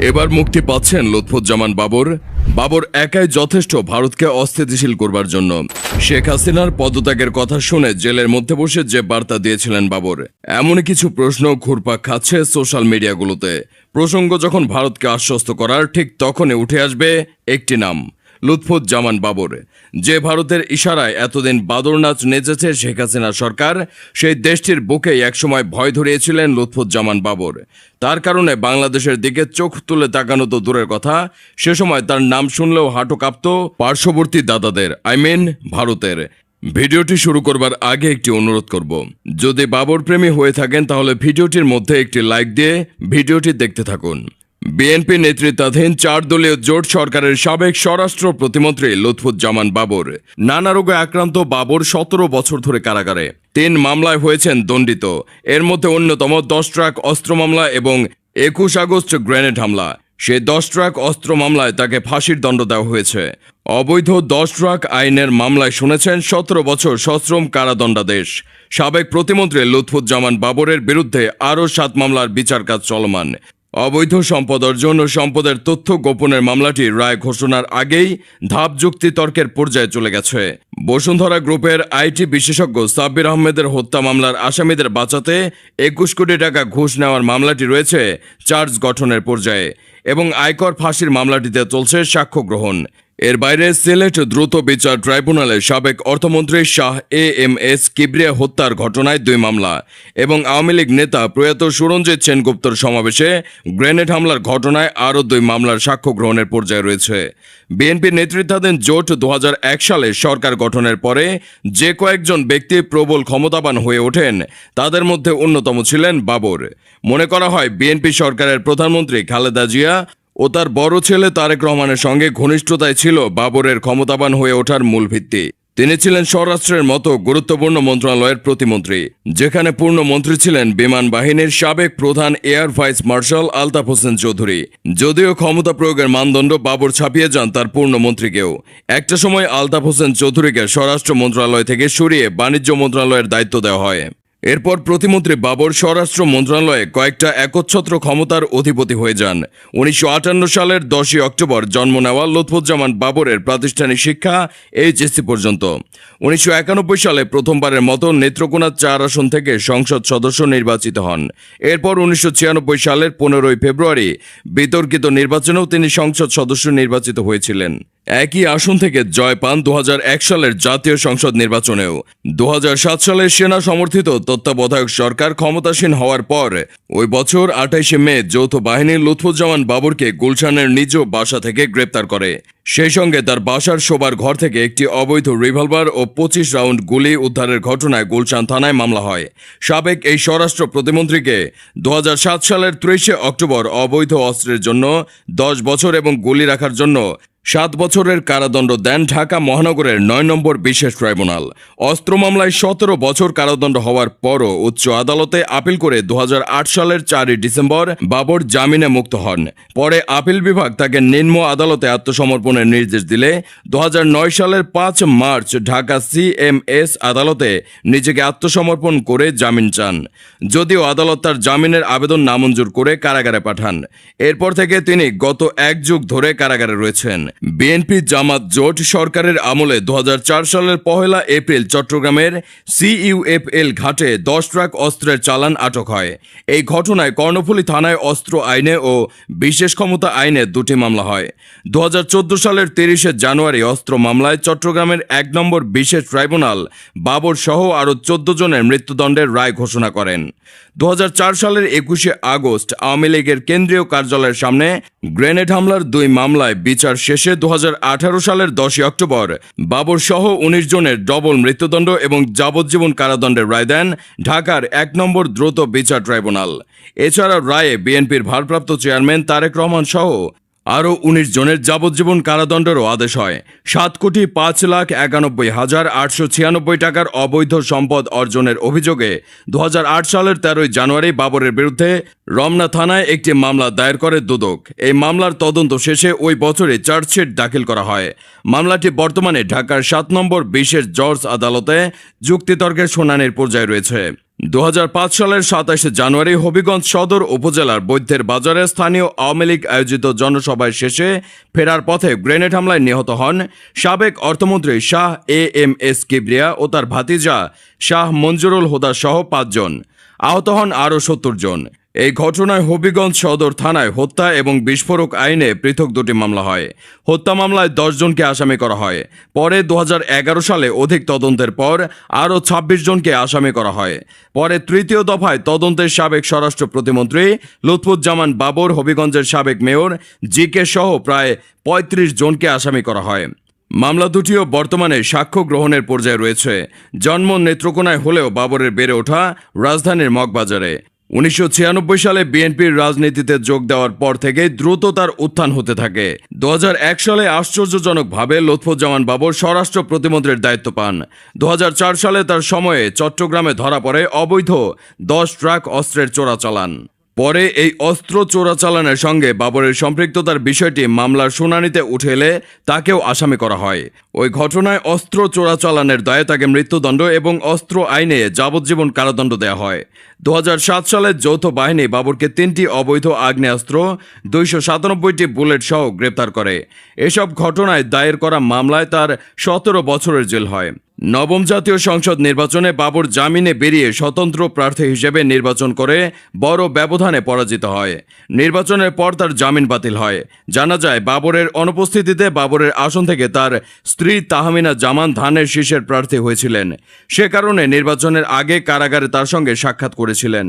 এবার মুক্তি পাচ্ছেন লুৎফুজ্জামান বাবর। বাবর একাই যথেষ্ট ভারতকে অস্থিতিশীল করবার জন্য। শেখ হাসিনার পদত্যাগের কথা শুনে জেলের মধ্যে বসে যে বার্তা দিয়েছিলেন বাবর, এমনই কিছু প্রশ্ন ঘুরপাক খাচ্ছে সোশ্যাল মিডিয়াগুলোতে। প্রসঙ্গ যখন ভারতকে আশ্বস্ত করার, ঠিক তখনই উঠে আসবে একটি নাম, লুৎফুজ্জামান বাবর। যে ভারতের ইশারায় এতদিন বাদর নাচ নেচেছে শেখ হাসিনা সরকার, সেই দেশটির বুকেই একসময় ভয় ধরিয়েছিলেন লুৎফুজ্জামান বাবর। তার কারণে বাংলাদেশের দিকে চোখ তুলে তাকানো তো দূরের কথা, সে সময় তার নাম শুনলেও হাঁটু কাঁপত পার্শ্ববর্তী দাদাদের, ভারতের। ভিডিওটি শুরু করবার আগে একটি অনুরোধ করব, যদি বাবর প্রেমী হয়ে থাকেন তাহলে ভিডিওটির মধ্যে একটি লাইক দিয়ে ভিডিওটি দেখতে থাকুন। বিএনপি নেতৃত্বাধীন 4 দলীয় জোট সরকারের সাবেক স্বরাষ্ট্র প্রতিমন্ত্রী লুৎফুজ্জামান বাবর। নানা রোগে আক্রান্ত বাবর 17 বছর ধরে কারাগারে। 3 মামলায় হয়েছেন দণ্ডিত। এর মধ্যে অন্যতম 10 ট্রাক অস্ত্র মামলা এবং 21 আগস্ট গ্রেনেড হামলা। সেই 10 ট্রাক অস্ত্র মামলায় তাকে ফাঁসির দণ্ড দেওয়া হয়েছে। অবৈধ 10 ট্রাক আইনের মামলায় শুনেছেন 17 বছর সশ্রম কারাদণ্ডাদেশ। সাবেক প্রতিমন্ত্রী লুৎফুজ্জামান বাবরের বিরুদ্ধে আরও 7 মামলার বিচার কাজ চলমান। অবৈধ সম্পদ অর্জন ও সম্পদের তথ্য গোপনের মামলাটি রায় ঘোষণার আগেই ধাপ যুক্তি তর্কের পর্যায়ে চলে গেছে। বসুন্ধরা গ্রুপের আইটি বিশেষজ্ঞ সাব্বির আহমেদের হত্যা মামলার আসামিদের বাঁচাতে 21 কোটি টাকা ঘুষ নেওয়ার মামলাটি রয়েছে চার্জ গঠনের পর্যায়ে এবং আয়কর ফাঁসির মামলাটিতে চলছে সাক্ষ্য গ্রহণ। এর বাইরে সিলেট দ্রুত বিচার ট্রাইব্যুনালে সাবেক অর্থমন্ত্রী শাহ এএমএস কিবরিয়া হত্যার ঘটনায় 2 মামলা এবং আওয়ামী লীগ নেতা প্রয়াত সুরঞ্জিত সেনগুপ্তর সমাবেশে গ্রেনেড হামলার ঘটনায় আরও 2 মামলার সাক্ষ্য গ্রহণের পর্যায়ে রয়েছে। বিএনপির নেতৃত্বাধীন জোট 2001 সালে সরকার গঠনের পরে যে কয়েকজন ব্যক্তি প্রবল ক্ষমতাবান হয়ে ওঠেন, তাদের মধ্যে অন্যতম ছিলেন বাবর। মনে করা হয় বিএনপি সরকারের প্রধানমন্ত্রী খালেদা জিয়া ও তার বড় ছেলে তারেক রহমানের সঙ্গে ঘনিষ্ঠতায় ছিল বাবরের ক্ষমতাবান হয়ে ওঠার মূল ভিত্তি। তিনি ছিলেন স্বরাষ্ট্রের মতো গুরুত্বপূর্ণ মন্ত্রণালয়ের প্রতিমন্ত্রী, যেখানে পূর্ণ মন্ত্রী ছিলেন বিমান বাহিনীর সাবেক প্রধান air vice marshal Altaf Hossain Chowdhury. যদিও ক্ষমতা প্রয়োগের মানদণ্ড বাবর ছাপিয়ে যান তার পূর্ণমন্ত্রীকেও। একটা সময় আলতাফ হোসেন চৌধুরীকে স্বরাষ্ট্র মন্ত্রণালয় থেকে সরিয়ে বাণিজ্য মন্ত্রণালয়ের দায়িত্ব দেওয়া হয়। এরপর প্রতিমন্ত্রী বাবর স্বরাষ্ট্র মন্ত্রণালয়ে কয়েকটা একচ্ছত্র ক্ষমতার অধিপতি হয়ে যান। 1958 সালের 10 অক্টোবর জন্ম নেওয়া লুৎফুজ্জামান বাবরের প্রাতিষ্ঠানিক শিক্ষা এইচএসসি পর্যন্ত। 1991 সালে প্রথমবারের মতো নেত্রকোনা 4 আসন থেকে সংসদ সদস্য নির্বাচিত হন। এরপর 1996 সালের 15 ফেব্রুয়ারি বিতর্কিত নির্বাচনেও তিনি সংসদ সদস্য নির্বাচিত হয়েছিলেন। একই আসন থেকে জয় পান 2001 সালের জাতীয় সংসদ নির্বাচনেও। 2007 সালে সেনা সমর্থিত তত্ত্বাবধায়ক সরকার ক্ষমতাসীন হওয়ার পর ওই বছর 28 মে যৌথ বাহিনী লুৎফুজ্জামান বাবরকে গুলশানের নিজ বাসা থেকে গ্রেপ্তার করে। সেই সঙ্গে তার বাসার শোবার ঘর থেকে একটি অবৈধ রিভলভার ও 25 রাউন্ড গুলি উদ্ধারের ঘটনায় গুলশান থানায় মামলা হয়। সাবেক এই স্বরাষ্ট্র প্রতিমন্ত্রীকে 2007 সালের 30 অক্টোবর অবৈধ অস্ত্রের জন্য 10 বছর এবং গুলি রাখার জন্য 7 বছরের কারাদণ্ড দেন ঢাকা মহানগরের 9 নম্বর বিশেষ ট্রাইব্যুনাল। অস্ত্র মামলায় 17 বছর কারাদণ্ড হওয়ার পরও উচ্চ আদালতে আপিল করে 2008 সালের 4 ডিসেম্বর বাবর জামিনে মুক্ত হন। পরে আপিল বিভাগ তাকে নিম্ন আদালতে আত্মসমর্পণের নির্দেশ দিলে 2009 সালের 5 মার্চ ঢাকা সিএমএস আদালতে নিজেকে আত্মসমর্পণ করে জামিন চান। যদিও আদালত তার জামিনের আবেদন নামঞ্জুর করে কারাগারে পাঠান। এরপর থেকে তিনি গত 1 যুগ ধরে কারাগারে রয়েছেন। বিএনপি জামাত জোট সরকারের আমলে 2004 সালের 1 এপ্রিল চট্টগ্রামের সিইউএফএল ঘাটে 10 ট্রাক অস্ত্রের চালান আটক হয়। এই ঘটনায় কর্ণফুলী থানায় অস্ত্র আইনে ও বিশেষ ক্ষমতা আইনে 2টি মামলা হয়। 2014 সালের 30 জানুয়ারি অস্ত্র মামলায় চট্টগ্রামের 1 নম্বর বিশেষ ট্রাইব্যুনাল বাবর সহ আরও 14 জনের মৃত্যুদণ্ডের রায় ঘোষণা করেন। 2004 সালের 21 আগস্ট আওয়ামী লীগের কেন্দ্রীয় কার্যালয়ের সামনে গ্রেনেড হামলার 2 মামলায় বিচার শেষে 2018 সালের 10 অক্টোবর বাবর সহ 19 জনের ডবল মৃত্যুদণ্ড এবং যাবজ্জীবন কারাদণ্ডের রায় দেন ঢাকার 1 নম্বর দ্রুত বিচার ট্রাইব্যুনাল। এছাড়া রায়ে বিএনপির ভারপ্রাপ্ত চেয়ারম্যান তারেক রহমান সহ আরও 19 জনের যাবজ্জীবন কারাদণ্ডেরও আদেশ হয়। 7,05,91,896 টাকার অবৈধ সম্পদ অর্জনের অভিযোগে 2008 সালের 13 জানুয়ারি বাবরের বিরুদ্ধে রমনা থানায় একটি মামলা দায়ের করে দুদক। এই মামলার তদন্ত শেষে ওই বছরে চার্জশিট দাখিল করা হয়। মামলাটি বর্তমানে ঢাকার 7 নম্বর বিশেষ জজ আদালতে যুক্তিতর্কের শুনানির পর্যায়ে রয়েছে। 2005 সালের 27 জানুয়ারি হবিগঞ্জ সদর উপজেলার বৈদ্যের বাজারে স্থানীয় আওয়ামী লীগ আয়োজিত জনসভায় শেষে ফেরার পথে গ্রেনেড হামলায় নিহত হন সাবেক অর্থমন্ত্রী শাহ এএমএস কিবরিয়া ও তার ভাতিজা শাহ মঞ্জুরুল হুদা সহ 5 জন। আহত হন আরও 70 জন। এই ঘটনায় হবিগঞ্জ সদর থানায় হত্যা এবং বিস্ফোরক আইনে পৃথক 2টি মামলা হয়। হত্যা মামলায় 10 জনকে আসামি করা হয়। পরে 2011 সালে অধিক তদন্তের পর আরও 26 জনকে আসামি করা হয়। পরে তৃতীয় দফায় তদন্তের সাবেক স্বরাষ্ট্র প্রতিমন্ত্রী লুৎফুজ্জামান বাবর, হবিগঞ্জের সাবেক মেয়র জিকে সহ প্রায় 35 জনকে আসামি করা হয়। মামলা দুটিও বর্তমানে সাক্ষ্য গ্রহণের পর্যায়ে রয়েছে। জন্ম নেত্রকোনায় হলেও বাবরের বেড়ে ওঠা রাজধানীর মগবাজারে। 1996 সালে বিএনপির রাজনীতিতে যোগ দেওয়ার পর থেকে দ্রুত তার উত্থান হতে থাকে। 2001 সালে আশ্চর্যজনকভাবে লুৎফুজ্জামান বাবর স্বরাষ্ট্র প্রতিমন্ত্রীর দায়িত্ব পান। 2004 সালে তার সময়ে চট্টগ্রামে ধরা পড়ে অবৈধ 10 ট্রাক অস্ত্রের চোরাচালান। পরে এই অস্ত্র চোরাচালানের সঙ্গে বাবরের সম্পৃক্ততার বিষয়টি মামলার শুনানিতে উঠে এলে তাকেও আসামি করা হয়। ওই ঘটনায় অস্ত্র চোরাচালানের দায়ে তাকে মৃত্যুদণ্ড এবং অস্ত্র আইনে যাবজ্জীবন কারাদণ্ড দেওয়া হয়। 2007 সালে যৌথ বাহিনী বাবরকে 3টি অবৈধ আগ্নেয়াস্ত্র, 297টি বুলেট সহ গ্রেপ্তার করে। এসব ঘটনায় দায়ের করা মামলায় তার 17 বছরের জেল হয়। নবম জাতীয় সংসদ নির্বাচনে বাবর জামিনে বেরিয়ে স্বতন্ত্র প্রার্থী হিসেবে নির্বাচন করে বড় ব্যবধানে পরাজিত হয়। নির্বাচনের পর তার জামিন বাতিল হয়। জানা যায়, বাবরের অনুপস্থিতিতে বাবরের আসন থেকে তার স্ত্রী তাহমিনা জামান ধানের শীষের প্রার্থী হয়েছিলেন। সে কারণে নির্বাচনের আগে কারাগারে তার সঙ্গে সাক্ষাৎ করেছিলেন।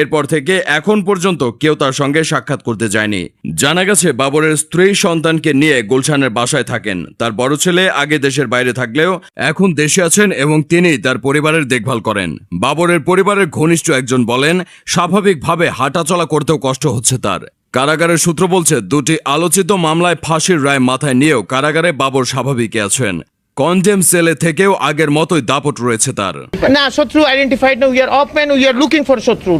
এরপর থেকে এখন পর্যন্ত কেউ তার সঙ্গে সাক্ষাৎ করতে যায়নি। জানা গেছে, বাবরের স্ত্রী সন্তানকে নিয়ে গুলশানের বাসায় থাকেন। তার বড় ছেলে আগে দেশের বাইরে থাকলেও এখন দেশে আছেন এবং তিনি তার পরিবারের দেখভাল করেন। বাবরের পরিবারের ঘনিষ্ঠ একজন বলেন, স্বাভাবিকভাবে হাঁটাচলা করতেও কষ্ট হচ্ছে তার। কারাগারের সূত্র বলছে, 2টি আলোচিত মামলায় ফাঁসির রায় মাথায় নিয়েও কারাগারে বাবর স্বাভাবিকই আছেন। কনডেম সেলে থেকেও আগের মতোই দাপট রয়েছে তার। না, শত্রু আইডেন্টিফাইড না, we are of man, we are looking for শত্রু।